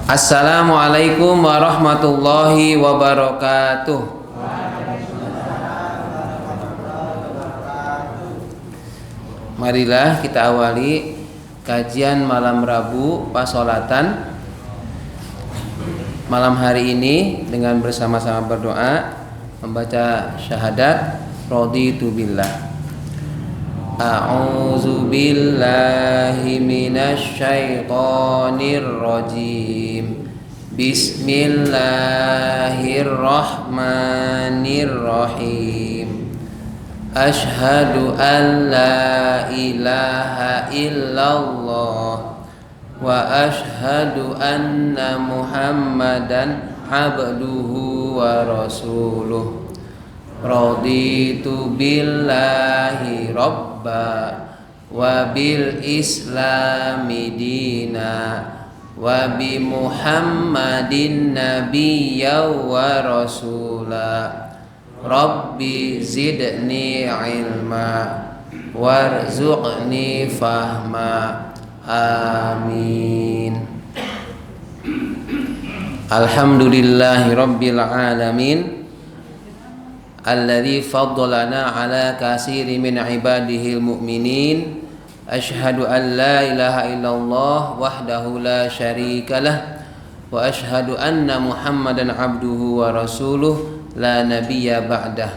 Assalamualaikum warahmatullahi wabarakatuh. Marilah kita awali kajian malam Rabu Pasolatan malam hari ini dengan bersama-sama berdoa membaca syahadat raditu billah. A'udzu billahi minasy syaithanir rajim. Bismillahirrahmanirrahim. Asyhadu an la ilaha illallah wa asyhadu anna Muhammadan abduhu wa rasuluh. Raditu billahi rabba wa bil islami dina wa bi Muhammadin nabiyya wa rasula. Rabbi zidni ilma warzuqni fahma. Amin. Alhamdulillahi rabbil alamin alladzi faddalana ala katsiri min ibadihil mu'minin. Asyhadu an la ilaha illallah wahdahu la syarikalah wa asyhadu anna Muhammadan abduhu wa rasuluh la nabiyya ba'dah.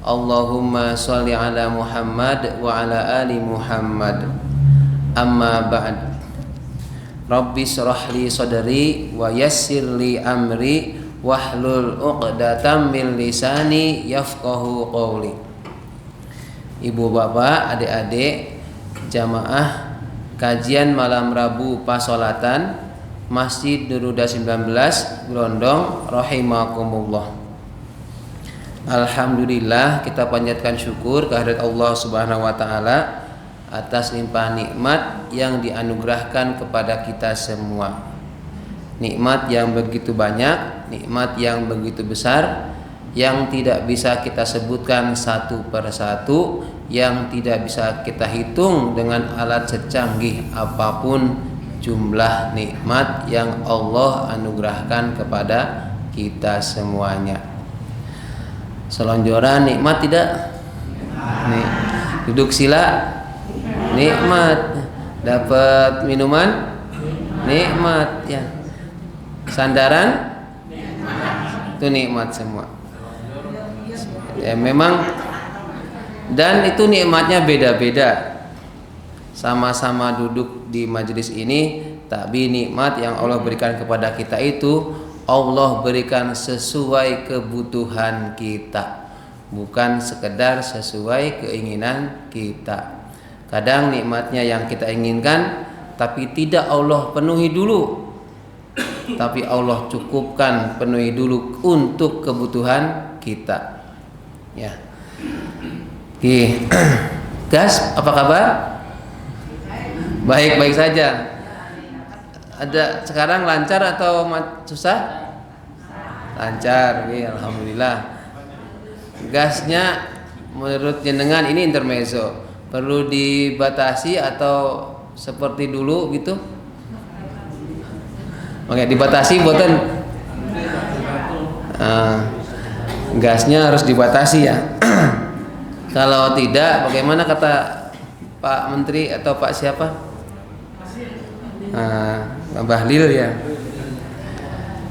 Allahumma shalli ala Muhammad wa ala ali Muhammad. Amma ba'd. Rabbi shrah li sadri wa yassir li amri wahlul 'uqdatam min lisani yafqahu qawli. Ibu bapak, adik-adik, jamaah kajian malam Rabu Pasolatan Masjid Duruda 19 Grondong rahimakumullah. Alhamdulillah, kita panjatkan syukur kehadirat Allah Subhanahu wa taala atas limpahan nikmat yang dianugerahkan kepada kita semua. Nikmat yang begitu banyak, nikmat yang begitu besar, yang tidak bisa kita sebutkan satu persatu, yang tidak bisa kita hitung dengan alat secanggih apapun jumlah nikmat yang Allah anugerahkan kepada kita semuanya. Selonjoran nikmat tidak? Nih, duduk sila nikmat, dapat minuman nikmat ya. Sandaran itu nikmat semua ya, memang. Dan itu nikmatnya beda-beda. Sama-sama duduk di majelis ini, tapi nikmat yang Allah berikan kepada kita itu Allah berikan sesuai kebutuhan kita, bukan sekedar sesuai keinginan kita. Kadang nikmatnya yang kita inginkan tapi tidak Allah penuhi dulu, tapi Allah cukupkan, penuhi dulu untuk kebutuhan kita. Ya. Oke. Gas, apa kabar? Baik-baik saja. Ada sekarang lancar atau susah? Lancar. Oke, alhamdulillah. Gasnya menurut jenengan ini intermezzo. Perlu dibatasi atau seperti dulu gitu? Oke, dibatasi boten. Gasnya harus dibatasi ya. Kalau tidak, bagaimana kata Pak Menteri atau Pak siapa? Pak Bahlil ya.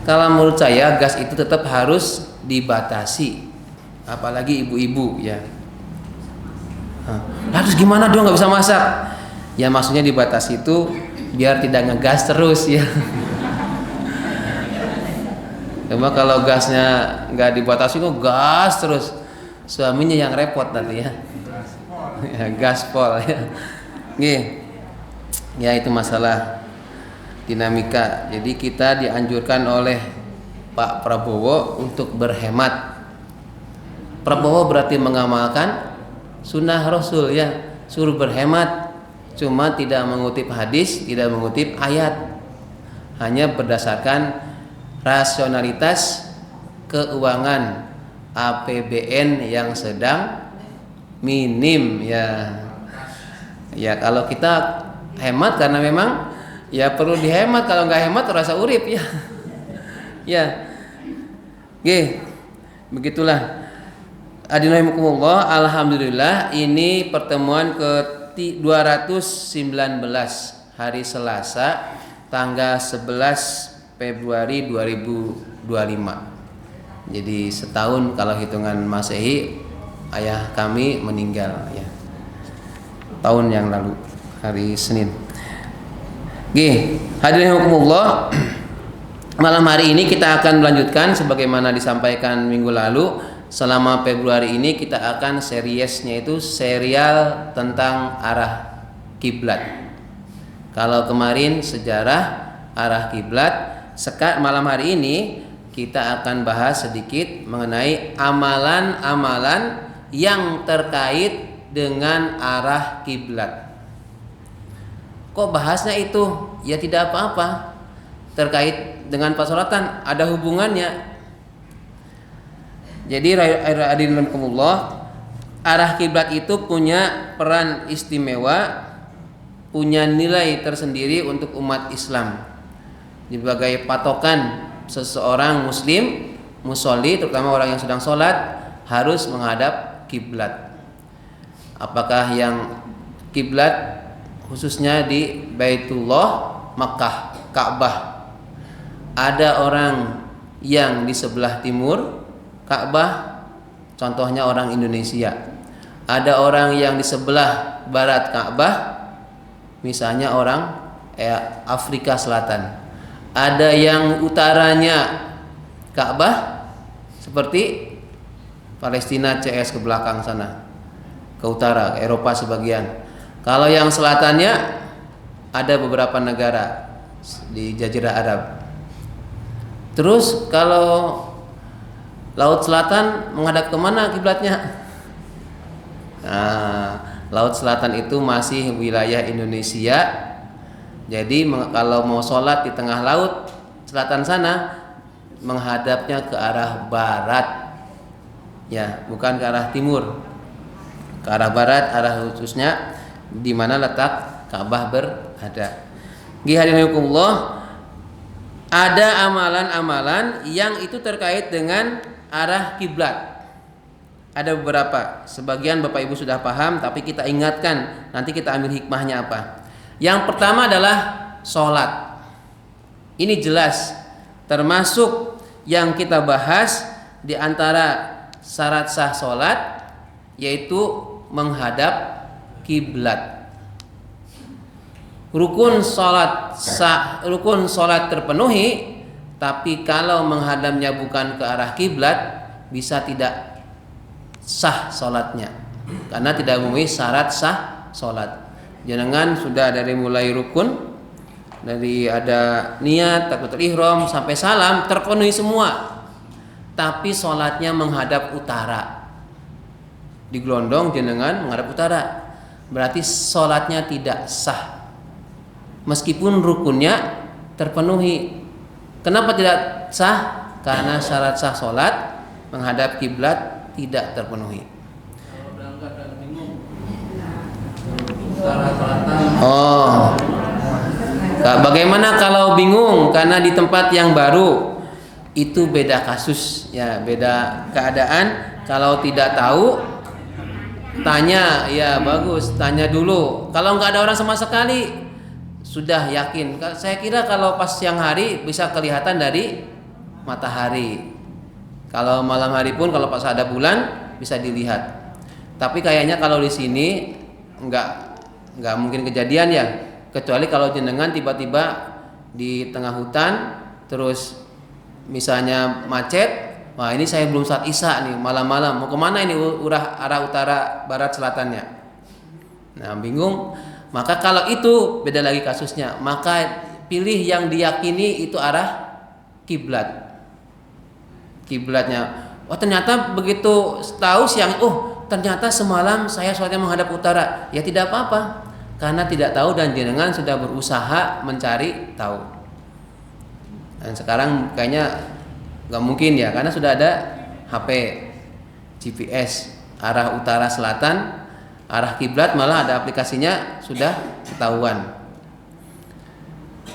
Kalau menurut saya gas itu tetap harus dibatasi, apalagi ibu-ibu ya. Terus gimana dong, nggak bisa masak? Ya maksudnya dibatasi itu biar tidak ngegas terus ya. Cuma kalau gasnya nggak dibatasi kok gas terus, suaminya yang repot nanti ya. Ya gaspol ya. Nih, ya itu masalah dinamika. Jadi kita dianjurkan oleh Pak Prabowo untuk berhemat. Prabowo berarti mengamalkan sunnah Rasul ya, suruh berhemat. Cuma tidak mengutip hadis, tidak mengutip ayat, hanya berdasarkan rasionalitas keuangan APBN yang sedang minim ya. Ya kalau kita hemat karena memang Ya perlu dihemat, kalau nggak hemat rasa urip ya. Ya. Oke. Begitulah. Adinahimukumullah, alhamdulillah ini pertemuan ke-219 hari Selasa tanggal 11 Februari 2025. Jadi setahun kalau hitungan Masehi ayah kami meninggal ya. Tahun yang lalu hari Senin. Oke, adinahimukumullah. Malam hari ini kita akan melanjutkan sebagaimana disampaikan minggu lalu. Selama Februari ini kita akan seriesnya itu serial tentang arah kiblat. Kalau kemarin sejarah arah kiblat, malam hari ini kita akan bahas sedikit mengenai amalan-amalan yang terkait dengan arah kiblat. Kok bahasnya itu? Ya tidak apa-apa. Terkait dengan persolatan ada hubungannya. Jadi arah kiblat itu punya peran istimewa, punya nilai tersendiri untuk umat Islam. Sebagai patokan seseorang muslim, musolli, terutama orang yang sedang sholat, harus menghadap kiblat. Apakah yang kiblat khususnya di Baitullah, Makkah, Ka'bah. Ada orang yang di sebelah timur Ka'bah, contohnya orang Indonesia. Ada orang yang di sebelah barat Ka'bah, misalnya orang Afrika Selatan. Ada yang utaranya Ka'bah, seperti Palestina CS ke belakang sana, ke utara, ke Eropa sebagian. Kalau yang selatannya ada beberapa negara di Jazirah Arab. Terus kalau Laut Selatan menghadap kemana kiblatnya? Nah, Laut Selatan itu masih wilayah Indonesia. Jadi kalau mau sholat di tengah laut selatan sana, menghadapnya ke arah barat. Ya, bukan ke arah timur. Ke arah barat, arah khususnya di mana letak Ka'bah berada. Gihadinakumullah, ada amalan-amalan yang itu terkait dengan arah kiblat. Ada beberapa, sebagian Bapak Ibu sudah paham, tapi kita ingatkan, nanti kita ambil hikmahnya apa. Yang pertama adalah sholat. Ini jelas termasuk yang kita bahas di antara syarat sah sholat, yaitu menghadap kiblat. Rukun sholat terpenuhi, tapi kalau menghadapnya bukan ke arah kiblat, bisa tidak sah sholatnya, karena tidak memenuhi syarat sah sholat. Jangan sudah dari mulai rukun, dari ada niat, takbiratul ihram sampai salam terpenuhi semua, tapi sholatnya menghadap utara, digelondong jenengan menghadap utara, berarti sholatnya tidak sah, meskipun rukunnya terpenuhi. Kenapa tidak sah? Karena syarat sah sholat menghadap kiblat tidak terpenuhi. Oh, bagaimana kalau bingung karena di tempat yang baru? Itu beda kasus, ya beda keadaan. Kalau tidak tahu, tanya, ya bagus, tanya dulu. Kalau nggak ada orang sama sekali, sudah yakin. Saya kira kalau pas siang hari bisa kelihatan dari matahari. Kalau malam hari pun kalau pas ada bulan bisa dilihat. Tapi kayaknya kalau di sini nggak mungkin kejadian ya. Kecuali kalau jenengan tiba-tiba di tengah hutan, terus misalnya macet. Wah, ini saya belum saat isya nih, malam-malam. Mau kemana ini arah utara, barat, selatannya? Nah, bingung. Maka kalau itu beda lagi kasusnya, maka pilih yang diyakini itu arah kiblat. Kiblatnya, oh ternyata begitu tahu siang, oh ternyata semalam saya sholatnya menghadap utara. Ya tidak apa-apa, karena tidak tahu dan jenengan sudah berusaha mencari tahu. Dan sekarang kayaknya nggak mungkin ya, karena sudah ada HP, GPS arah utara selatan. Arah kiblat malah ada aplikasinya, sudah ketahuan.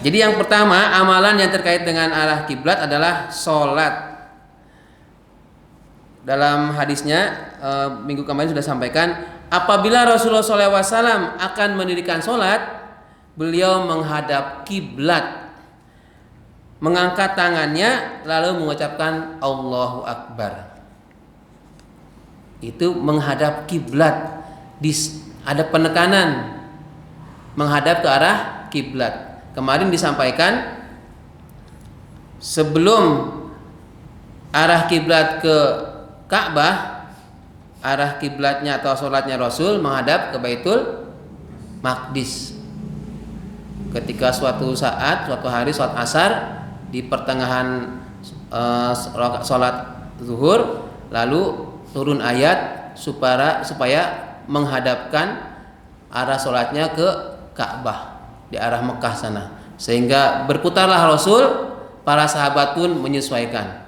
Jadi yang pertama, amalan yang terkait dengan arah kiblat adalah sholat. Dalam hadisnya minggu kemarin sudah sampaikan, apabila Rasulullah SAW akan mendirikan sholat, beliau menghadap kiblat, mengangkat tangannya, lalu mengucapkan Allahu Akbar. Itu menghadap kiblat, ada penekanan menghadap ke arah kiblat. Kemarin disampaikan sebelum arah kiblat ke Ka'bah, arah kiblatnya atau sholatnya Rasul menghadap ke Baitul Maqdis. Ketika suatu saat, suatu hari sholat asar di pertengahan sholat zuhur, lalu turun ayat supaya menghadapkan arah sholatnya ke Ka'bah di arah Mekah sana, sehingga berputarlah Rasul. Para sahabat pun menyesuaikan,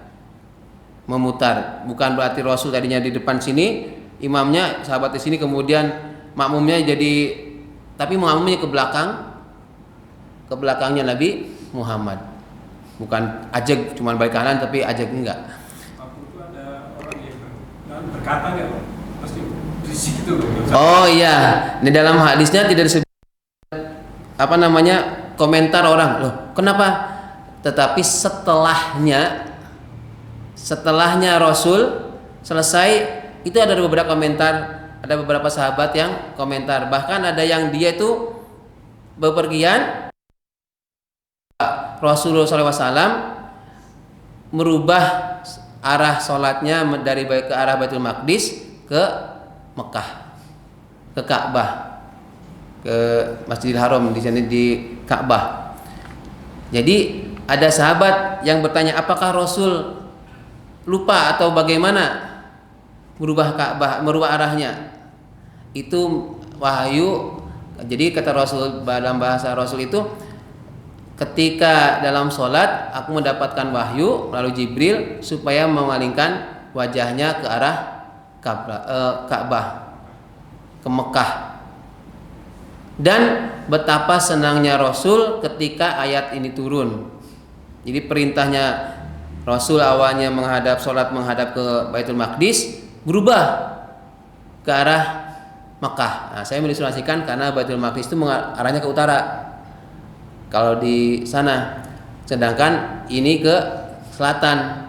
memutar. Bukan berarti Rasul tadinya di depan sini, imamnya sahabat di sini, kemudian makmumnya tapi makmumnya ke belakangnya Nabi Muhammad. Bukan ajeg cuma balik kanan, tapi ajeg enggak. Aku itu ada orang yang berkata enggak, pasti berisik itu. Oh iya, di dalam hadisnya tidak disebut komentar orang, loh kenapa? Tetapi setelahnya Rasul selesai, itu ada beberapa komentar, ada beberapa sahabat yang komentar, bahkan ada yang dia itu bepergian, Rasulullah SAW merubah arah sholatnya dari ke arah Baitul Maqdis ke Mekah, ke Ka'bah, ke Masjidil Haram, di sini di Ka'bah. Jadi ada sahabat yang bertanya, apakah Rasul lupa atau bagaimana merubah Ka'bah, merubah arahnya? Itu wahyu. Jadi kata Rasul, dalam bahasa Rasul itu, ketika dalam sholat aku mendapatkan wahyu melalui Jibril supaya memalingkan wajahnya ke arah Ka'bah, ke Mekah. Dan betapa senangnya Rasul ketika ayat ini turun. Jadi perintahnya Rasul awalnya sholat menghadap ke Baitul Maqdis, berubah ke arah Mekah. Nah, saya mengilustrasikan karena Baitul Maqdis itu arahnya ke utara kalau di sana, sedangkan ini ke selatan.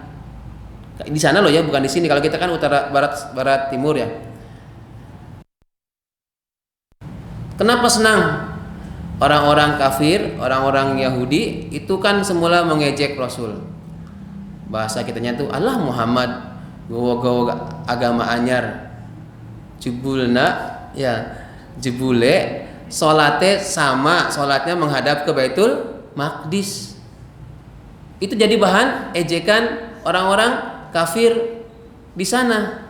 Di sana loh ya, bukan di sini. Kalau kita kan utara, barat, timur ya. Kenapa senang? Orang-orang kafir, orang-orang Yahudi itu kan semula mengejek Rasul. Bahasa kitanya tuh, Allah Muhammad gowo-gowo agama anyar, jebulna ya, jebule salate sama, salatnya menghadap ke Baitul Maqdis. Itu jadi bahan ejekan orang-orang kafir di sana.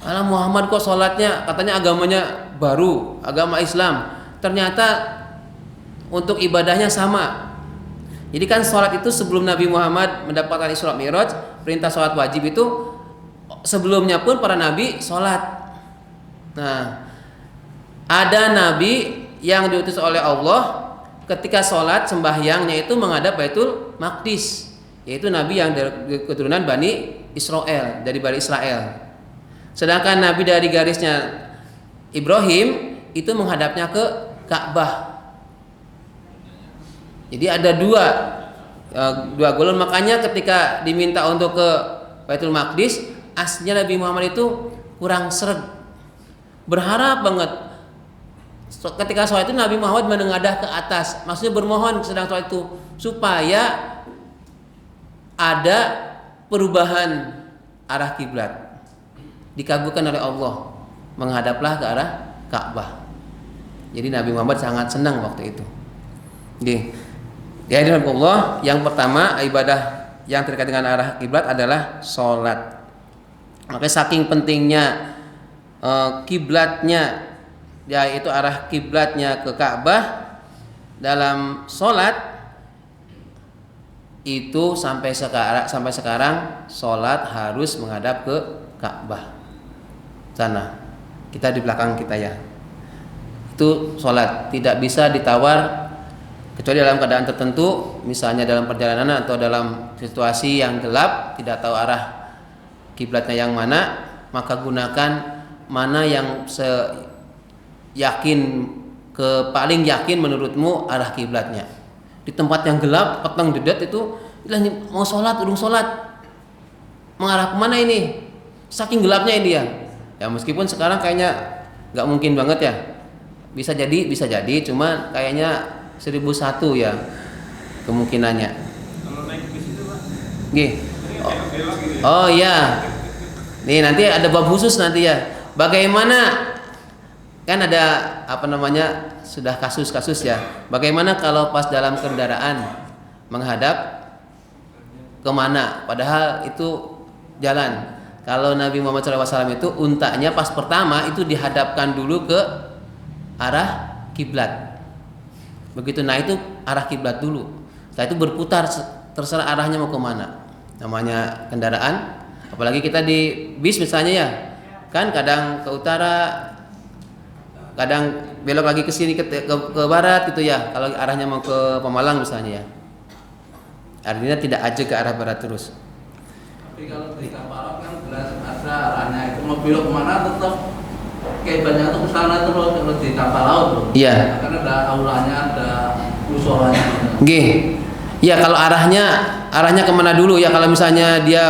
Allah Muhammad kok salatnya katanya agamanya baru, agama Islam. Ternyata untuk ibadahnya sama. Jadi kan sholat itu sebelum Nabi Muhammad mendapatkan Isra Mi'raj, perintah sholat wajib itu sebelumnya pun para nabi sholat. Nah, ada nabi yang diutus oleh Allah ketika sholat sembahyangnya itu menghadap Baitul Maqdis, yaitu nabi yang dari keturunan Bani Israel, dari Bani Israel. Sedangkan nabi dari garisnya Ibrahim itu menghadapnya ke Ka'bah. Jadi ada dua golongan. Makanya ketika diminta untuk ke Baitul Maqdis, aslinya Nabi Muhammad itu kurang sreg, berharap banget ketika sholat itu Nabi Muhammad menengadah ke atas, maksudnya bermohon sedang sholat itu supaya ada perubahan arah kiblat, dikabulkan oleh Allah, menghadaplah ke arah Ka'bah. Jadi Nabi Muhammad sangat senang waktu itu. Ya, Allah, yang pertama ibadah yang terkait dengan arah kiblat adalah sholat. Makanya saking pentingnya kiblatnya, yaitu arah kiblatnya ke Ka'bah dalam sholat, itu sampai sekarang sholat harus menghadap ke Ka'bah sana. Kita di belakang kita ya. Itu sholat tidak bisa ditawar Kecuali dalam keadaan tertentu, misalnya dalam perjalanan atau dalam situasi yang gelap, tidak tahu arah kiblatnya yang mana, maka gunakan mana yang paling yakin menurutmu arah kiblatnya. Di tempat yang gelap, petang dedet itu, mau sholat, urung sholat, mengarah kemana ini? Saking gelapnya ini ya. Ya meskipun sekarang kayaknya nggak mungkin banget ya. Bisa jadi, cuma kayaknya 1001 ya kemungkinannya. Kalau naik bis itu Pak, Gih. ini kayak belok gitu ya. Oh iya. Nih nanti ada bab khusus nanti ya. Bagaimana kan ada sudah kasus-kasus ya. Bagaimana kalau pas dalam kendaraan menghadap kemana? Padahal itu jalan. Kalau Nabi Muhammad SAW itu untanya pas pertama itu dihadapkan dulu ke arah kiblat. Begitu, nah itu arah kiblat dulu. Setelah itu berputar, terserah arahnya mau kemana. Namanya kendaraan, apalagi kita di bis misalnya ya, kan kadang ke utara, kadang belok lagi ke sini ke barat gitu ya. Kalau arahnya mau ke Pemalang misalnya ya, artinya tidak aja ke arah barat terus. Tapi kalau di kapal kan jelas ada arahnya, itu mau belok kemana tetap kayak banyak tuh kesana terus kalau di kapal laut tuh. Iya. Karena ada aulanya, ada musolanya. Oke. Ya kalau arahnya kemana dulu ya, kalau misalnya dia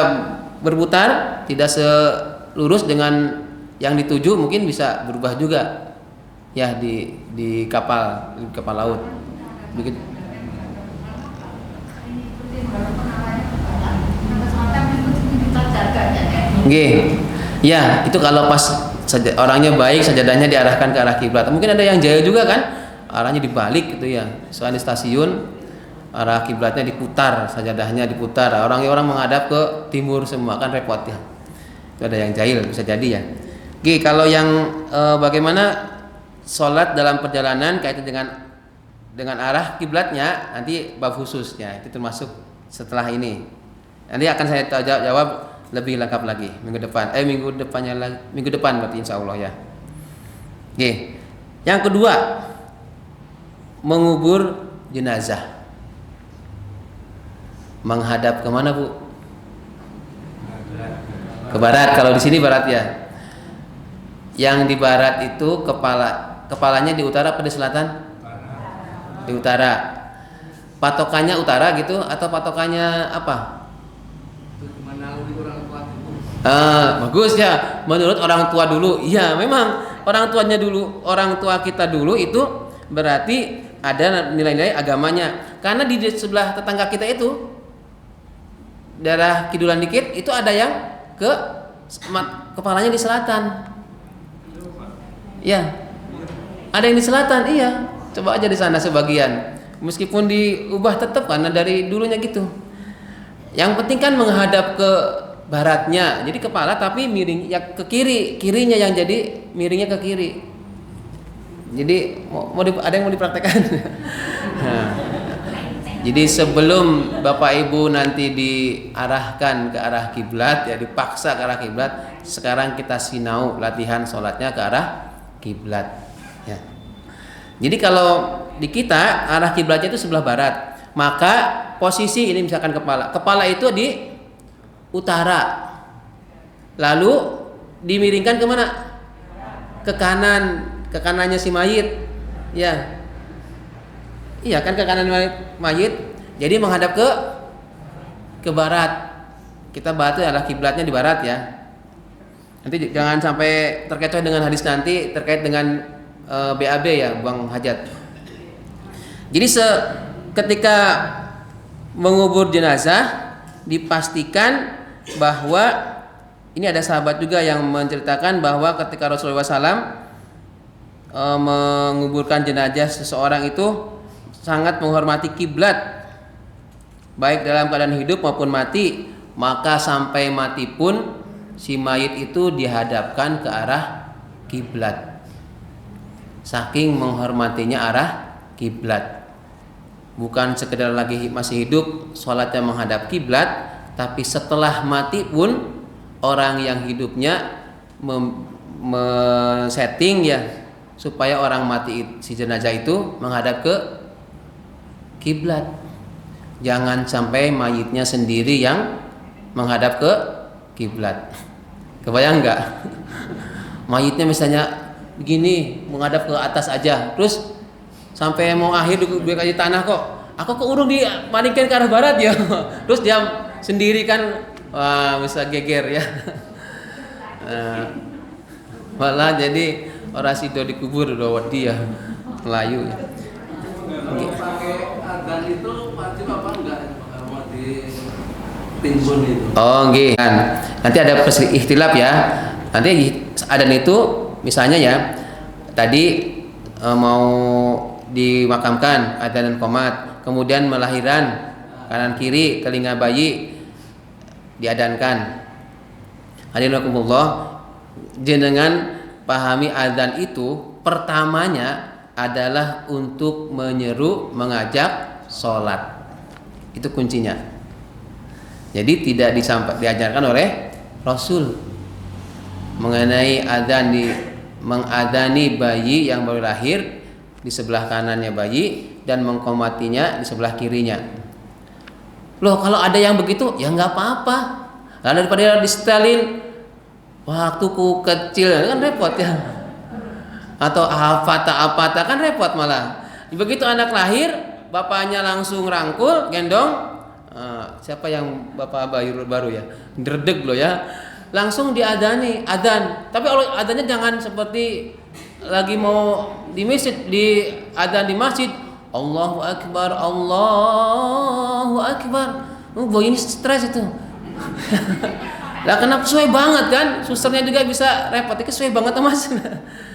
berputar tidak selurus dengan yang dituju, mungkin bisa berubah juga ya di kapal laut. Begitu. Oke. Ya, itu kalau pas orangnya baik, sajadahnya diarahkan ke arah kiblat. Mungkin ada yang jahil juga kan, arahnya dibalik gitu ya. Soalnya di stasiun arah kiblatnya diputar, sajadahnya diputar. Orang menghadap ke timur semua, kan repot ya. Itu ada yang jahil, bisa jadi ya. Oke, kalau yang bagaimana sholat dalam perjalanan kaitan dengan arah kiblatnya, nanti bab khususnya itu termasuk setelah ini. Nanti akan saya jawab lebih lengkap lagi minggu depan berarti insya Allah ya. Oke. Yang kedua, mengubur jenazah. Menghadap kemana Bu? Ke barat. Kalau di sini barat ya. Yang di barat itu kepalanya di utara atau di selatan? Di utara. Patokannya utara gitu atau patokannya apa? Bagus ya, menurut orang tua dulu. Iya, memang orang tua kita dulu itu berarti ada nilai-nilai agamanya. Karena di sebelah tetangga kita itu daerah kidulan dikit itu ada yang kepalanya di selatan. Iya. Ada yang di selatan, iya. Coba aja di sana sebagian. Meskipun diubah tetap karena dari dulunya gitu. Yang penting kan menghadap ke baratnya, jadi kepala tapi miring ya ke kirinya yang jadi miringnya ke kiri. Jadi ada yang mau dipraktekkan. Nah, jadi sebelum Bapak Ibu nanti diarahkan ke arah kiblat ya, dipaksa ke arah kiblat, sekarang kita sinau latihan sholatnya ke arah kiblat. Ya. Jadi kalau di kita arah kiblatnya itu sebelah barat, maka posisi ini misalkan kepala itu di utara, lalu dimiringkan kemana? Ke kanannya si mayit, ya, iya kan ke kanan mayit, jadi menghadap ke barat. Kita bahas itu adalah kiblatnya di barat ya. Nanti jangan sampai terkecoh dengan hadis nanti terkait dengan BAB ya, buang hajat. Jadi ketika mengubur jenazah dipastikan bahwa ini ada sahabat juga yang menceritakan bahwa ketika Rasulullah SAW menguburkan jenazah seseorang itu sangat menghormati kiblat baik dalam keadaan hidup maupun mati, maka sampai mati pun si mayit itu dihadapkan ke arah kiblat. Saking menghormatinya arah kiblat. Bukan sekedar lagi masih hidup sholatnya menghadap kiblat, tapi setelah mati pun orang yang hidupnya setting ya supaya orang mati si jenazah itu menghadap ke kiblat. Jangan sampai mayitnya sendiri yang menghadap ke kiblat. Kebayang nggak? Mayitnya misalnya begini menghadap ke atas aja, terus sampai mau akhir dikasih tanah kok, aku kok urung dimalingkan ke arah barat ya. Terus dia sendiri kan, wah bisa geger ya. Malah jadi orang sido dikubur udah wedi ya, Melayu ya. Kalau pakai adzan itu wajib apa enggak mau ditimbun itu? Oh nggih. Nanti ada ikhtilaf ya. Nanti adzan itu misalnya ya, tadi mau dimakamkan adzan dan qomat, kemudian melahiran kanan kiri telinga bayi diadankan. Hadirinkumullah, jenengan pahami adzan itu pertamanya adalah untuk menyeru, mengajak sholat. Itu kuncinya. Jadi tidak diajarkan oleh Rasul mengenai adzan mengadani bayi yang baru lahir di sebelah kanannya bayi dan mengqomatinya di sebelah kirinya. Loh, kalau ada yang begitu ya nggak apa-apa. Lalu daripada disetelin waktu ku kecil kan repot ya. Atau apa kan repot malah. Begitu anak lahir, bapaknya langsung rangkul, gendong. Siapa yang bapak baru ya? Dredeg loh ya. Langsung diadani, adzan. Tapi kalau adzannya jangan seperti lagi mau di masjid, di adzan di masjid. Allahu Akbar, Allahu Akbar. Boy ini stres itu. Lah kenapa sesuai banget kan? Susternya juga bisa repot. Itu sesuai banget Mas.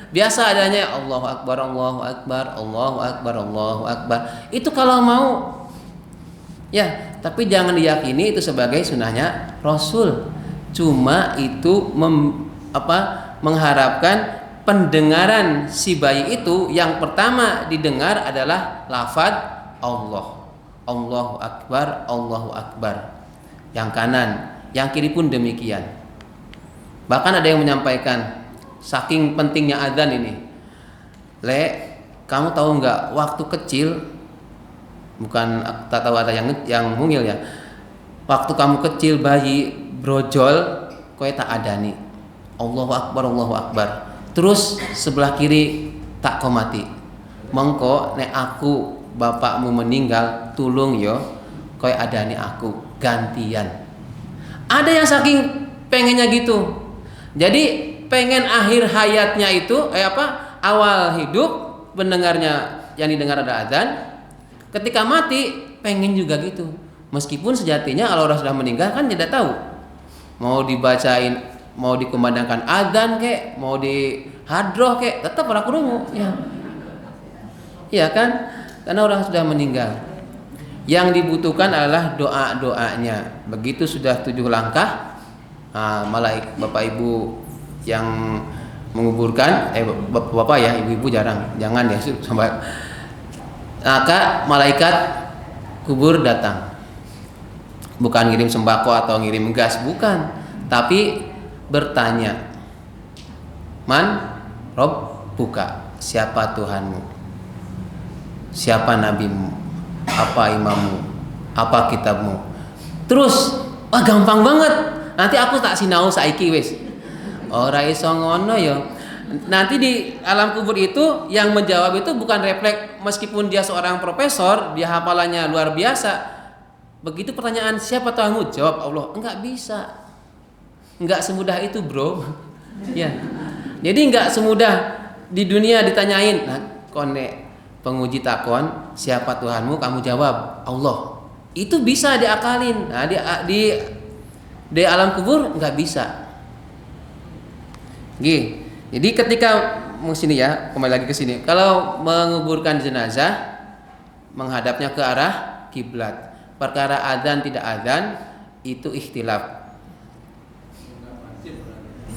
Biasa adanya Allahu Akbar, Allahu Akbar, Allahu Akbar, Allahu Akbar. Itu kalau mau. Ya, tapi jangan diyakini itu sebagai sunahnya Rasul. Cuma itu mengharapkan pendengaran si bayi itu yang pertama didengar adalah lafaz Allah. Allahu Akbar, Allahu Akbar. Yang kanan, yang kiri pun demikian. Bahkan ada yang menyampaikan saking pentingnya adzan ini. Le, kamu tahu nggak waktu kecil, bukan tak tahu ada yang mungil ya. Waktu kamu kecil bayi brojol, kowe tak adani. Allahu Akbar, Allahu Akbar. Terus sebelah kiri tak komati. Mengko nek aku bapakmu meninggal, tulung yo, kowe adani aku gantian. Ada yang saking pengennya gitu. Jadi pengen akhir hayatnya itu awal hidup pendengarnya yang didengar ada adzan, ketika mati pengen juga gitu. Meskipun sejatinya kalau orang sudah meninggal kan tidak tahu mau dibacain, mau dikumandangkan adzan kek, mau di hadroh kek, tetap ora krungu ya. Iya kan? Karena orang sudah meninggal. Yang dibutuhkan adalah doa-doanya. Begitu sudah 7 langkah, malaikat Bapak Ibu yang menguburkan, Bapak ya, Ibu-ibu jangan ya sampai. Maka malaikat kubur datang. Bukan ngirim sembako atau ngirim gas, bukan, tapi bertanya, Man Rabbuka, siapa Tuhanmu, siapa nabimu, apa imammu, apa kitabmu. Terus gampang banget, nanti aku tak sinau saiki wis. Ora iso ngono ya. Nanti di alam kubur itu yang menjawab itu bukan refleks, meskipun dia seorang profesor, dia hafalannya luar biasa. Begitu pertanyaan siapa Tuhanmu, jawab Allah, enggak bisa. Enggak semudah itu, Bro. Ya. Jadi enggak semudah di dunia ditanyain, nah, konek penguji takon, siapa Tuhanmu, kamu jawab Allah. Itu bisa diakalin. Nah, di alam kubur enggak bisa. Gih. Jadi ketika sini ya, kembali lagi ke sini. Kalau menguburkan jenazah menghadapnya ke arah kiblat. Perkara adzan tidak adzan itu ikhtilaf.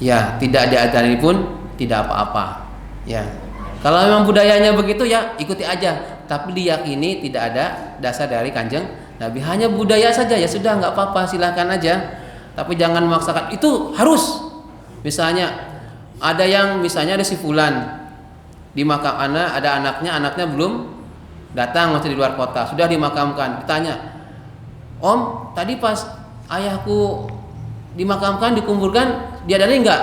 Ya, tidak diadzani pun tidak apa-apa. Ya. Kalau memang budayanya begitu ya ikuti aja, tapi diyakini tidak ada dasar dari Kanjeng Nabi, hanya budaya saja ya sudah nggak apa-apa, silahkan aja. Tapi jangan memaksakan itu harus. Misalnya ada yang misalnya ada si fulan di makam ada anaknya belum datang masih di luar kota, sudah dimakamkan. Ditanya, Om, tadi pas ayahku dimakamkan, dikuburkan, diadani enggak?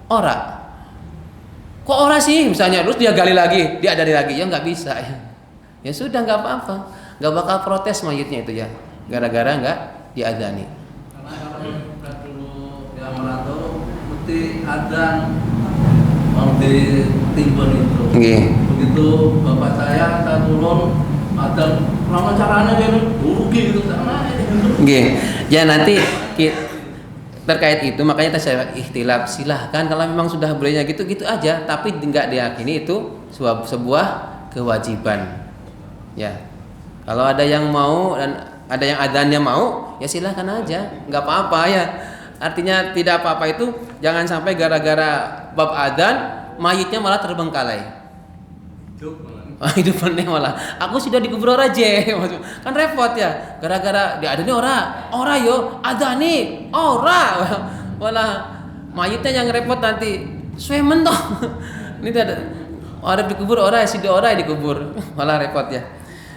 Ora. Kok ora sih? Misalnya, terus dia gali lagi, dia adani lagi, ya nggak bisa ya. Ya sudah, nggak apa-apa, nggak bakal protes mayitnya itu ya, gara-gara nggak diadani. Karena kalau dulu yang merantau mesti adzan mau ditimbun itu. Nggih. Begitu bapak saya turun adzan, lama caranya kayak rugi gitu sama. Nggih. Ya nanti terkait itu makanya saya ikhtilaf, silahkan kalau memang sudah bolehnya gitu aja, tapi nggak diyakini itu sebuah kewajiban. Ya. Kalau ada yang mau dan ada yang adzannya mau, ya silahkan aja, nggak apa-apa ya. Artinya tidak apa-apa itu jangan sampai gara-gara bab adzan mayitnya malah terbengkalai. Hidupannya malah. Aku sudah dikubur aja, kan repot ya. Gara-gara dia adanya ora yo adzani ora, malah mayitnya yang repot nanti. Suemen toh. Ini ada orang dikubur ora, sida ora dikubur, malah repot ya.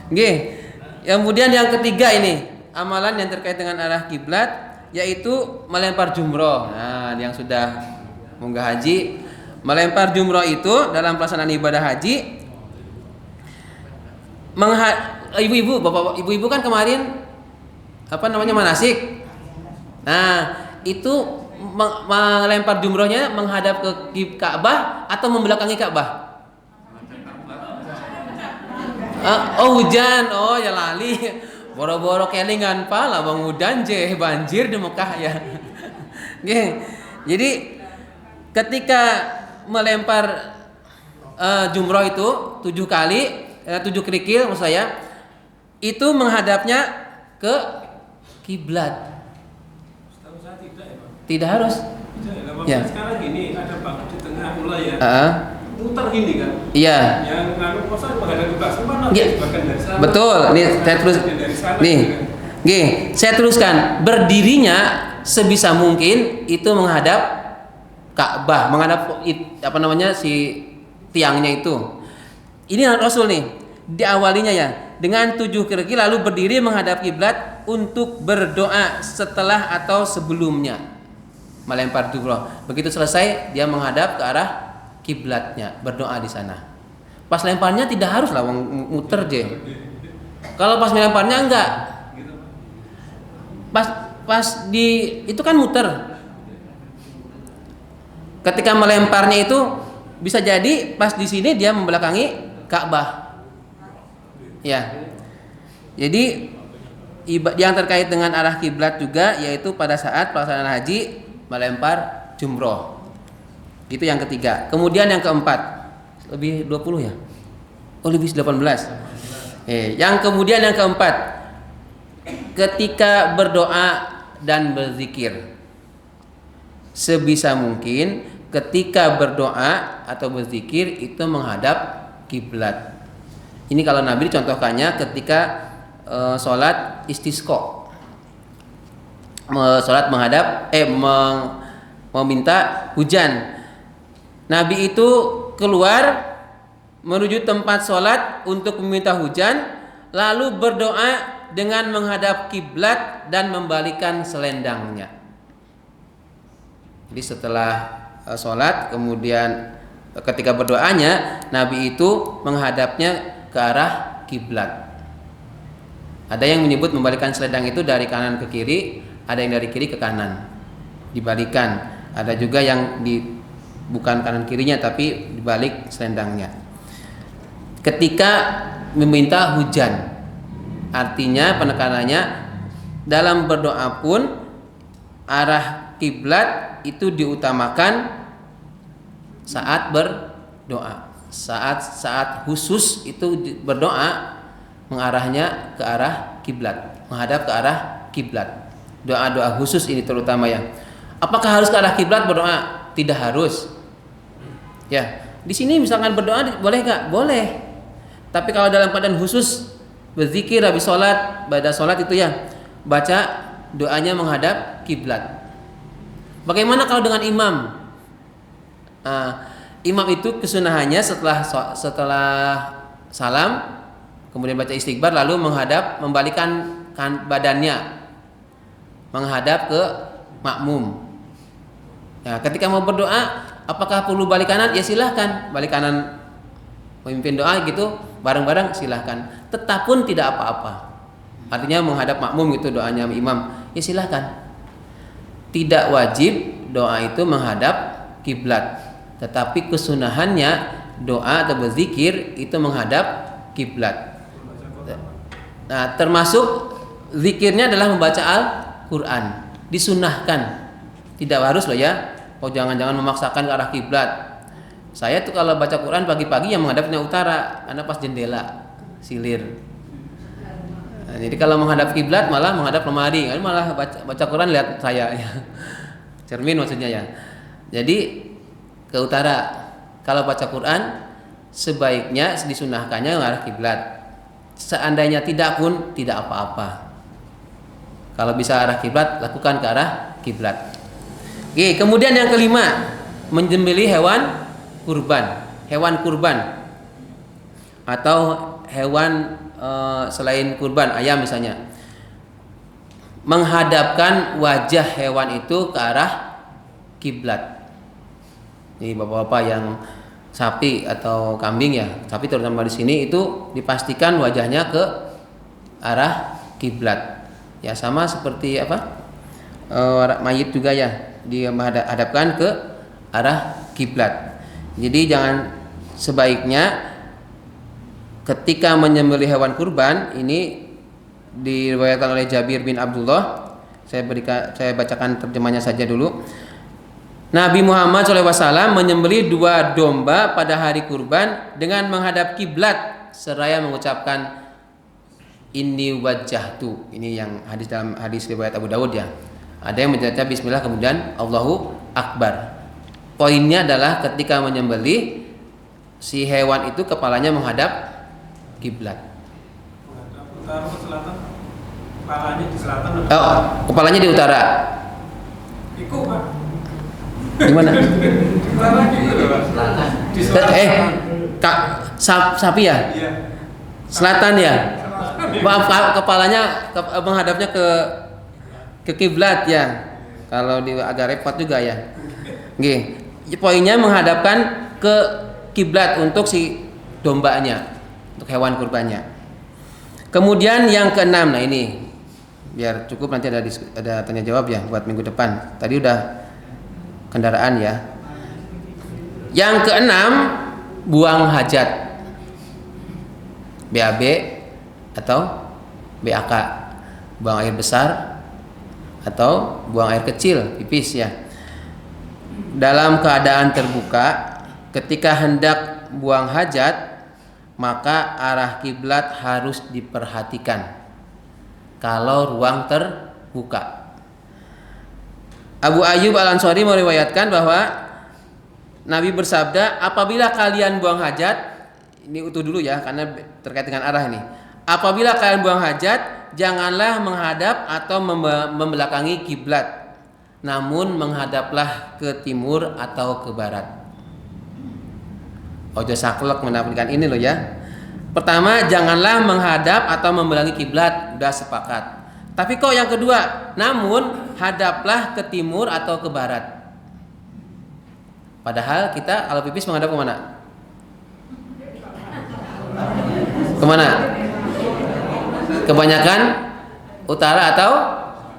Nggih. Kemudian yang ketiga ini amalan yang terkait dengan arah kiblat, yaitu melempar jumroh. Nah, yang sudah munggah haji, melempar jumroh itu dalam pelaksanaan ibadah haji. Ibu-ibu, bapak, ibu-ibu kan kemarin manasik. Nah, itu melempar jumrohnya menghadap ke Ka'bah atau membelakangi Ka'bah? Hujan, ya lali. Boro-boro kelingan pala bang udan banjir di Mekah ya. Jadi ketika melempar jumroh itu 7 kali, 7 kerikil maksud saya, itu menghadapnya ke kiblat. Setahu saya tidak ya Pak. Tidak harus. Tidak Ya. Sekarang gini ada Pak di tengah mulai ya. Muter gini kan. Iya. Yang masa menghadap ke belakang mana? Iya. Bahkan dari sana. Betul. Nih saya terus. Dari sana, Nih. gitu kan. Nggih, saya teruskan. Berdirinya sebisa mungkin itu menghadap Ka'bah, menghadap si tiangnya itu. Ini Rasul nih, diawalinya ya dengan 7 kerikil lalu berdiri menghadap kiblat untuk berdoa setelah atau sebelumnya melempar jumroh. Begitu selesai dia menghadap ke arah kiblatnya, berdoa di sana. Pas lemparnya tidak harus lah muter je. Kalau pas melemparnya enggak. Pas di itu kan muter. Ketika melemparnya itu bisa jadi pas di sini dia membelakangi Ka'bah. Ya. Jadi yang terkait dengan arah kiblat juga yaitu pada saat pelaksanaan haji melempar jumroh. Itu yang ketiga. Kemudian yang keempat, lebih 20 ya? Oh, lebih 18. Yang kemudian yang keempat, ketika berdoa dan berzikir. Sebisa mungkin ketika berdoa atau berzikir itu menghadap kiblat. Ini kalau Nabi contohkannya ketika sholat istisqa, sholat menghadap meminta hujan. Nabi itu keluar menuju tempat sholat untuk meminta hujan, lalu berdoa dengan menghadap kiblat dan membalikan selendangnya. Jadi setelah sholat, kemudian ketika berdoanya, Nabi itu menghadapnya ke arah kiblat. Ada yang menyebut membalikan selendang itu dari kanan ke kiri, ada yang dari kiri ke kanan, dibalikan. Ada juga yang bukan kanan kirinya tapi dibalik selendangnya. Ketika meminta hujan, artinya penekanannya dalam berdoa pun arah kiblat itu diutamakan saat berdoa. Saat khusus itu berdoa mengarahnya ke arah kiblat, menghadap ke arah kiblat. Doa-doa khusus ini terutama ya. Apakah harus ke arah kiblat berdoa? Tidak harus. Ya, di sini misalkan berdoa boleh nggak? Boleh. Tapi kalau dalam keadaan khusus berzikir habis sholat, pada sholat itu ya baca doanya menghadap kiblat. Bagaimana kalau dengan imam? Imam itu kesunahannya setelah salam kemudian baca istighfar, lalu membalikan badannya menghadap ke makmum. Nah, ketika mau berdoa, apakah perlu balik kanan? Ya silahkan, balik kanan memimpin doa gitu, bareng-bareng silahkan. Tetap pun tidak apa-apa. Artinya menghadap makmum gitu doanya imam, ya silahkan. Tidak wajib doa itu menghadap kiblat, tetapi kesunahannya doa atau berzikir itu menghadap kiblat. Nah, termasuk zikirnya adalah membaca Al-Quran, disunahkan. Tidak harus loh ya. Oh jangan-jangan memaksakan ke arah kiblat. Saya tuh kalau baca Quran pagi-pagi yang menghadapnya utara, karena pas jendela silir. Nah, jadi kalau menghadap kiblat malah menghadap lemari, malah baca Quran lihat saya ya. Cermin maksudnya ya. Jadi ke utara. Kalau baca Quran sebaiknya disunahkannya ke arah kiblat. Seandainya tidak pun tidak apa-apa. Kalau bisa arah kiblat, lakukan ke arah kiblat. Oke, kemudian yang kelima, menyembelih hewan kurban atau hewan selain kurban, ayam misalnya. Menghadapkan wajah hewan itu ke arah kiblat. Ini bapak-bapak yang sapi atau kambing ya, sapi terutama di sini itu dipastikan wajahnya ke arah kiblat. Ya sama seperti mayit juga ya, dia menghadapkan ke arah kiblat. Jadi jangan, sebaiknya ketika menyembelih hewan kurban ini diriwayatkan oleh Jabir bin Abdullah. Saya bacakan terjemahnya saja dulu. Nabi Muhammad SAW menyembelih 2 domba pada hari kurban dengan menghadap kiblat seraya mengucapkan inni wajjahtu. Ini yang dalam hadis riwayat Abu Dawud ya. Ada yang membaca bismillah kemudian Allahu Akbar. Poinnya adalah ketika menyembelih si hewan itu kepalanya menghadap kiblat. Utara atau selatan? Kepalanya di selatan. Oh, kepalanya di utara. Iku Pak. Gimana? Utara gitu loh Pak. Selatan. Di selatan. Sapi ya? Iya. Selatan ya? Maaf, kepalanya menghadapnya ke kiblat ya. Kalau agak repot juga ya. Oke. Poinnya menghadapkan ke kiblat untuk si dombanya, untuk hewan kurbannya. Kemudian yang keenam, nah ini biar cukup, nanti ada tanya jawab ya buat minggu depan. Tadi udah kendaraan ya. Yang keenam, buang hajat, BAB atau BAK, buang air besar atau buang air kecil, pipis ya. Dalam keadaan terbuka, ketika hendak buang hajat, maka arah kiblat harus diperhatikan kalau ruang terbuka. Abu Ayyub Al-Ansari meriwayatkan bahwa Nabi bersabda, apabila kalian buang hajat, ini utuh dulu ya karena terkait dengan arah ini. Apabila kalian buang hajat, janganlah menghadap atau membelakangi kiblat, namun menghadaplah ke timur atau ke barat. Ojo saklek mendapatkan ini loh ya. Pertama, janganlah menghadap atau membelakangi kiblat, udah sepakat. Tapi kok yang kedua, namun hadaplah ke timur atau ke barat. Padahal kita kalau pipis menghadap kemana? Kemana? Kebanyakan utara atau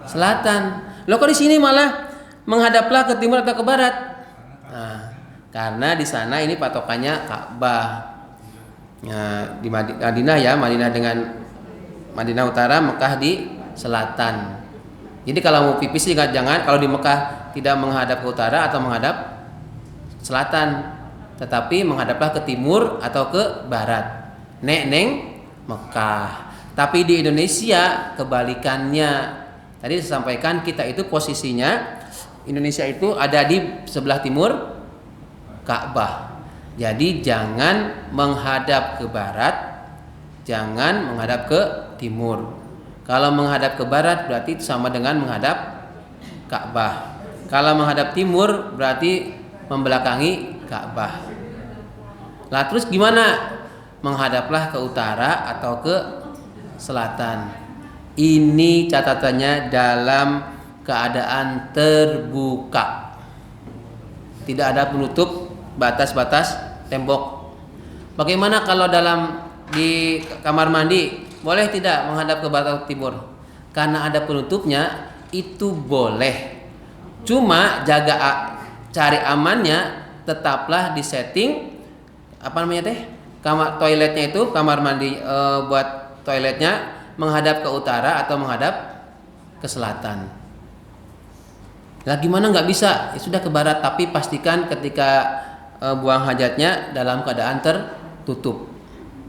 selatan. Loh kok di sini malah menghadaplah ke timur atau ke barat? Nah, karena di sana ini patokannya Ka'bah. Nah, di Madinah ya, Madinah dengan Madinah utara, Mekah di selatan. Jadi kalau mau pipis jangan kalau di Mekah tidak menghadap ke utara atau menghadap selatan, tetapi menghadaplah ke timur atau ke barat. Neng Mekah. Tapi di Indonesia kebalikannya. Tadi saya sampaikan kita itu posisinya Indonesia itu ada di sebelah timur Ka'bah. Jadi jangan menghadap ke barat, jangan menghadap ke timur. Kalau menghadap ke barat berarti sama dengan menghadap Ka'bah. Kalau menghadap timur berarti membelakangi Ka'bah. Lah terus gimana? menghadaplah ke utara atau ke selatan. Ini catatannya dalam keadaan terbuka. Tidak ada penutup batas-batas tembok. Bagaimana kalau di kamar mandi boleh tidak menghadap ke barat atau timur? Karena ada penutupnya itu boleh. Cuma cari amannya tetaplah di setting kamar toiletnya itu kamar mandi buat toiletnya menghadap ke utara atau menghadap ke selatan. Lah gimana nggak bisa? Ya sudah ke barat, tapi pastikan ketika buang hajatnya dalam keadaan tertutup.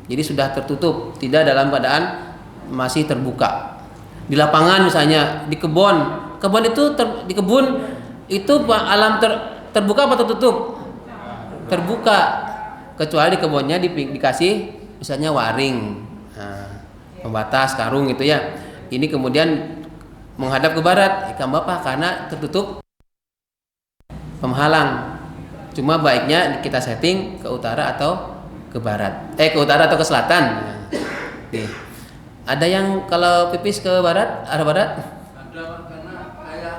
Jadi sudah tertutup, tidak dalam keadaan masih terbuka. Di lapangan misalnya, di kebun itu alam terbuka atau tertutup? Terbuka. Kecuali di kebunnya dikasih misalnya waring, pembatas karung gitu ya. Ini kemudian menghadap ke barat, ikan bapak karena tertutup penghalang. Cuma baiknya kita setting ke utara atau ke barat, ke utara atau ke selatan. Nih. Ada yang kalau pipis ke barat, arah barat? Ada, karena kayak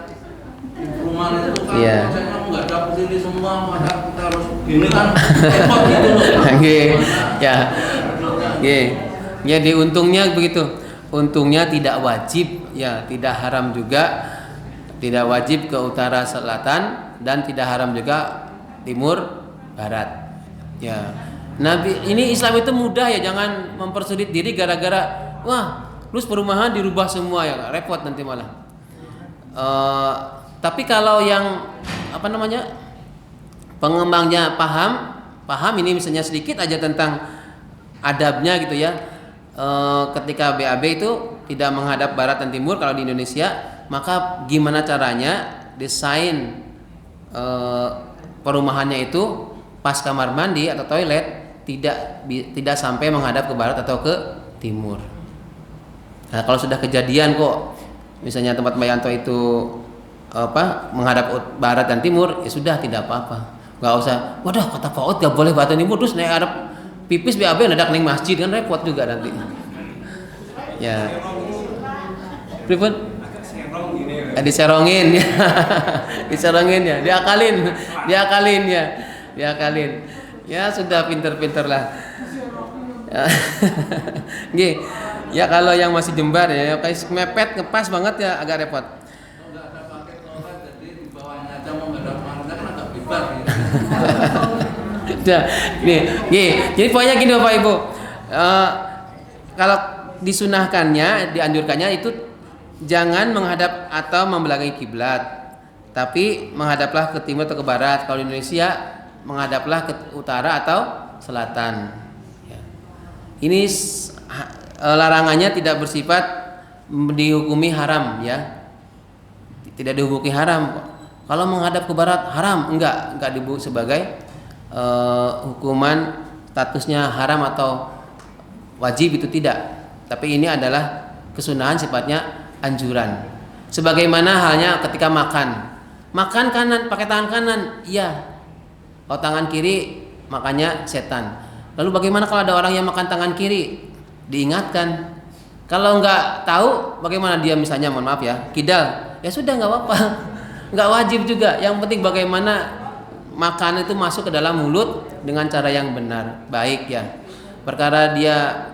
di perumahan itu kan biasanya nggak ada posisi semua, maka kita harus gini kan repot gitu loh. Jadi untungnya begitu. Untungnya tidak wajib, ya tidak haram juga, tidak wajib ke utara selatan dan tidak haram juga timur barat. Ya, Nabi ini Islam itu mudah ya, jangan mempersulit diri gara-gara terus perumahan dirubah semua ya, repot nanti malah. Tapi kalau yang pengembangnya paham ini misalnya sedikit aja tentang adabnya gitu ya. Ketika BAB itu tidak menghadap barat dan timur kalau di Indonesia, maka gimana caranya desain perumahannya itu pas kamar mandi atau toilet tidak sampai menghadap ke barat atau ke timur. Nah, kalau sudah kejadian kok misalnya tempat Mbak Yanto itu menghadap barat dan timur, ya sudah tidak apa-apa. Nggak usah, waduh kata Pak Ud nggak boleh barat dan timur, terus naik hadap pipis BAB nadak ning masjid kan repot juga nanti. Ya. Pripun? Diserongin ya. Diserongin ya, diakalin ya. Ya sudah pinter-pinter lah. Nggih. Ya kalau yang masih jembar ya kayak mepet ngepas banget ya agak repot. Nggak ada pakai toilet, jadi di bawahnya aja mau nggak ada mana kan agak bebas gitu. Jadi pokoknya gini Bapak Ibu, kalau disunahkannya, dianjurkannya itu jangan menghadap atau membelakangi kiblat, tapi menghadaplah ke timur atau ke barat. Kalau di Indonesia menghadaplah ke utara atau selatan. Ini larangannya tidak bersifat dihukumi haram ya, tidak dihukumi haram. Kalau menghadap ke barat haram, enggak disebut sebagai hukuman statusnya haram atau wajib, itu tidak. Tapi ini adalah kesunahan, sifatnya anjuran. Sebagaimana halnya ketika makan kanan pakai tangan kanan, iya. Kalau tangan kiri makannya setan. Lalu bagaimana kalau ada orang yang makan tangan kiri? Diingatkan. Kalau nggak tahu bagaimana dia misalnya, mohon maaf ya, kidal, ya sudah nggak apa-apa, nggak wajib juga. Yang penting bagaimana makan itu masuk ke dalam mulut dengan cara yang benar, baik ya. Perkara dia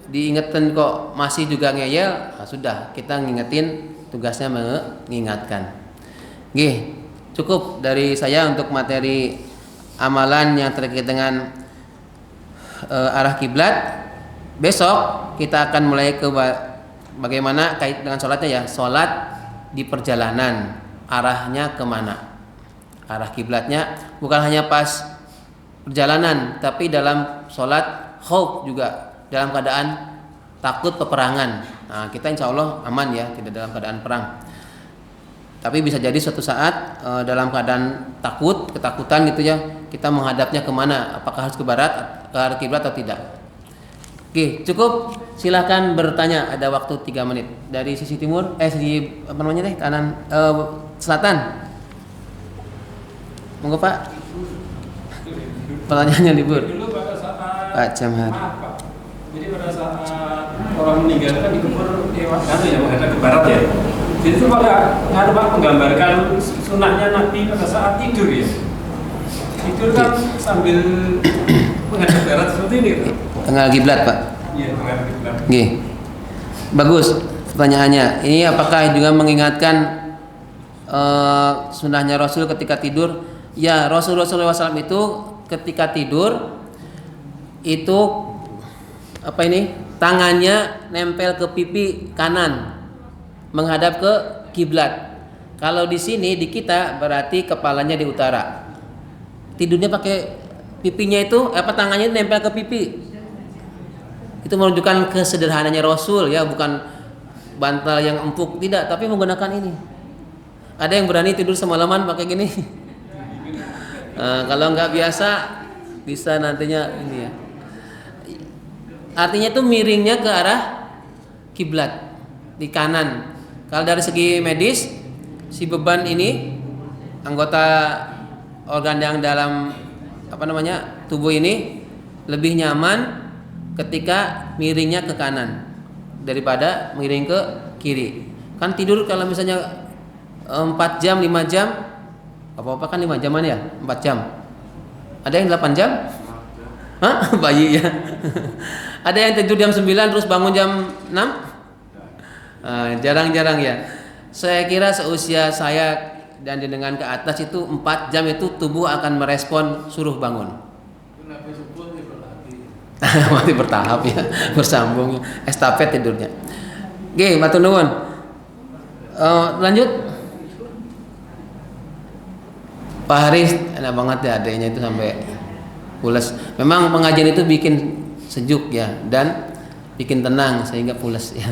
diingetin kok masih juga ngeyel, sudah kita ngingetin, tugasnya mengingatkan. Oke, cukup dari saya untuk materi amalan yang terkait dengan arah kiblat. Besok kita akan mulai ke bagaimana kait dengan sholatnya ya, sholat di perjalanan arahnya kemana, arah kiblatnya bukan hanya pas perjalanan, tapi dalam sholat khauf juga, dalam keadaan takut peperangan. Nah, kita insya Allah aman ya, tidak dalam keadaan perang. Tapi bisa jadi suatu saat dalam keadaan ketakutan gitu ya, kita menghadapnya kemana? Apakah harus ke barat, ke arah kiblat atau tidak? Oke, cukup. Silahkan bertanya. Ada waktu 3 menit. Dari sisi timur, sisi apa namanya deh, kanan, selatan. Monggo Pak. Pertanyaannya libur. Pak Jamhar. Maaf Pak. Jadi pada saat orang meninggal kan dikubur ya menghadap ke barat ya. Jadi itu nggak Pak menggambarkan sunahnya Nabi pada saat tidur ya. Tidur kan sambil menghadap barat seperti ini. Tengah kiblat Pak. Iya, tengah kiblat. Nggih. Bagus pertanyaannya. Ini apakah juga mengingatkan sunahnya Rasul ketika tidur? Ya, Rasulullah SAW itu ketika tidur itu apa ini? Tangannya nempel ke pipi kanan menghadap ke kiblat. Kalau di sini di kita berarti kepalanya di utara. Tidurnya pakai pipinya itu tangannya nempel ke pipi. Itu menunjukkan kesederhananya Rasul ya, bukan bantal yang empuk, tidak, tapi menggunakan ini. Ada yang berani tidur semalaman pakai gini. Kalau nggak biasa bisa nantinya ini ya. Artinya itu miringnya ke arah kiblat di kanan. Kalau dari segi medis, si beban ini anggota organ yang dalam tubuh ini lebih nyaman ketika miringnya ke kanan daripada miring ke kiri. Kan tidur kalau misalnya 4 jam, 5 jam, apa-apa kan 5 jaman ya, 4 jam. Ada yang 8 jam? Hah? Bayi ya. Ada yang tidur jam 9 terus bangun jam 6? Jarang-jarang ya. Saya kira seusia saya dan dengan ke atas itu 4 jam itu tubuh akan merespon suruh bangun. Masih bertahap ya, bersambung, estafet tidurnya. Oke, matur nuwun. Lanjut. Pak Haris, enak banget ya adanya itu sampai pules. Memang pengajian itu bikin sejuk ya dan bikin tenang sehingga pules ya.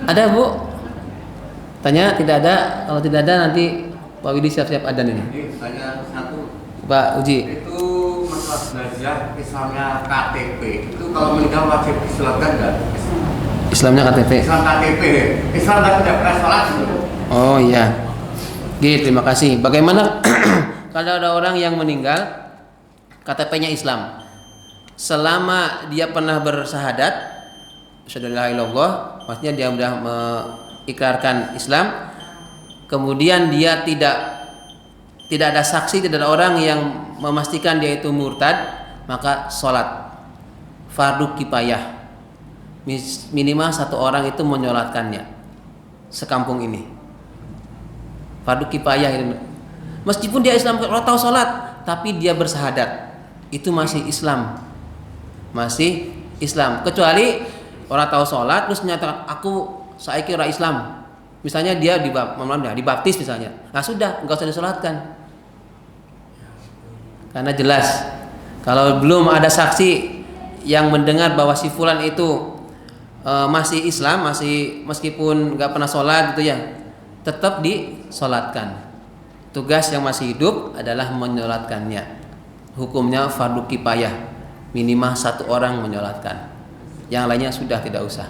Ada Bu? Tanya, tidak ada. Kalau tidak ada nanti Pak Widi siap-siap adzan ini. Saya satu. Pak Uji. Itu masalah belajar Islamnya KTP. Itu kalau meninggal wajib disolatkan enggak? Islamnya KTP. Islam KTP. Islam tidak pernah sholat. Oh iya. Oke, terima kasih. Bagaimana kalau ada orang yang meninggal KTP-nya Islam? Selama dia pernah bersahadat, asyhadu an la ilaha illallah, maksudnya dia sudah mengikrarkan Islam, kemudian dia tidak ada saksi, tidak ada orang yang memastikan dia itu murtad, maka sholat fardu kifayah, minimal 1 orang itu menyolatkannya sekampung ini. Fardu kifayah itu. Meskipun dia Islam, kalau tahu sholat, tapi dia bersahadat, itu masih Islam, masih Islam. Kecuali orang tahu sholat terus menyatakan aku saiki ora Islam, misalnya dia dibaptis misalnya, nah sudah enggak usah disolatkan, karena jelas kalau belum ada saksi yang mendengar bahwa si fulan itu masih Islam, masih meskipun enggak pernah sholat gitu ya, tetap disolatkan. Tugas yang masih hidup adalah menyolatkannya. Hukumnya fardu kifayah, minimal 1 orang menyolatkan, yang lainnya sudah tidak usah.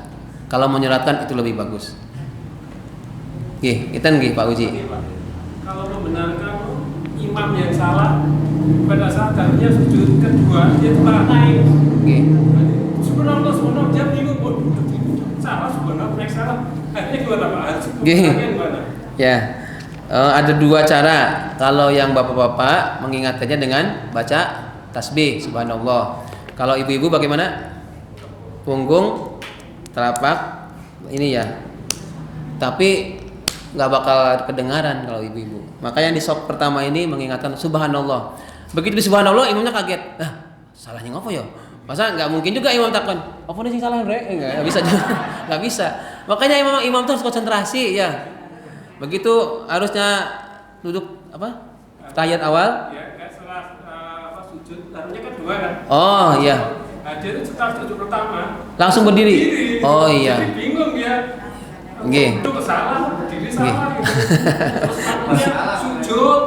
Kalau menyolatkan itu lebih bagus. Nggih, kita nggih Pak Uji. Kalau membenarkan imam yang salah pada saat harusnya sujud kedua dia malah naik. Nggih. Subhanallah, subhanallah, dia bingung, salah, subhanallah, naik salah. Akhirnya gimana Pak? Nggih. Ya. Ada 2 cara kalau yang bapak-bapak mengingatkannya dengan baca tasbih subhanallah. Kalau ibu-ibu bagaimana? Punggung, telapak ini ya. Tapi nggak bakal kedengaran kalau ibu-ibu. Makanya di sop pertama ini mengingatkan subhanallah. Begitu di subhanallah imamnya kaget. Salahnya ngopo ya? Masa nggak mungkin juga imam takon. Apa nih sing salah bre? Nggak bisa juga. Nggak bisa. Makanya imam tuh harus konsentrasi ya. Begitu harusnya duduk tahiyat awal. Ya, kan setelah sujud, harusnya kan 2 kan. Oh iya. Nah, dia itu setelah sujud pertama Langsung berdiri. Oh iya. Jadi bingung dia. Nggih. Itu salah, berdiri salah gitu. Terus makmumnya sujud.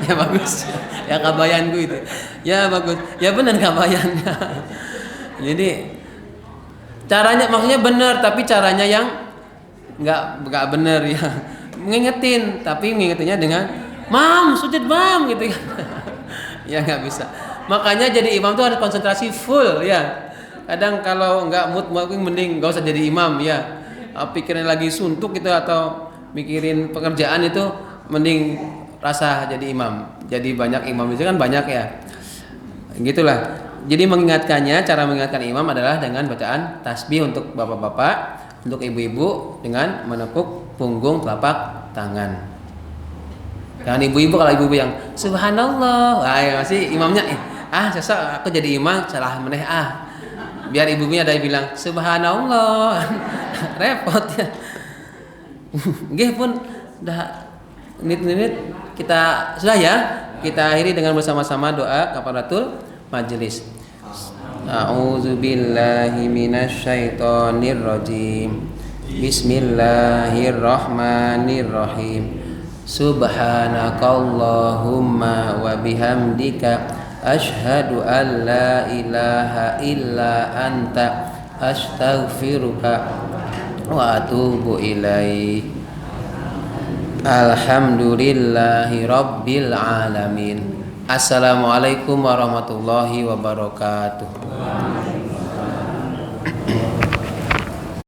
Ya bagus. Ya kabayanku itu. Ya bagus. Ya benar kabayannya. Jadi caranya maksudnya benar, tapi caranya yang nggak benar ya. Mengingetin, tapi mengingetinnya dengan mam sujud mam gitu kan. Ya nggak bisa. Makanya jadi imam tuh harus konsentrasi full ya. Kadang kalau nggak mood mending nggak usah jadi imam ya. Pikirin lagi suntuk gitu atau mikirin pekerjaan itu mending rasa jadi imam. Jadi banyak imam itu kan banyak ya. Gitulah. Jadi mengingatkannya, cara mengingatkan imam adalah dengan bacaan tasbih untuk bapak-bapak, untuk ibu-ibu dengan menepuk punggung telapak tangan. Jangan ibu-ibu, kalau ibu-ibu yang subhanallah, ya masih imamnya sesek aku jadi imam salah meneh biar ibunya ada yang bilang subhanallah. Repot ya. Nggih pun dah menit-menit kita sudah ya. Kita akhiri dengan bersama-sama doa kafaratul majelis. A'udzubillahi minasyaitonir rajim. Bismillahirrahmanirrahim. Subhanakallahumma wa bihamdika asyhadu an la ilaha illa anta astaghfiruka wa atubu ilaik. Alhamdulillahi rabbil alamin. Assalamualaikum warahmatullahi wabarakatuh.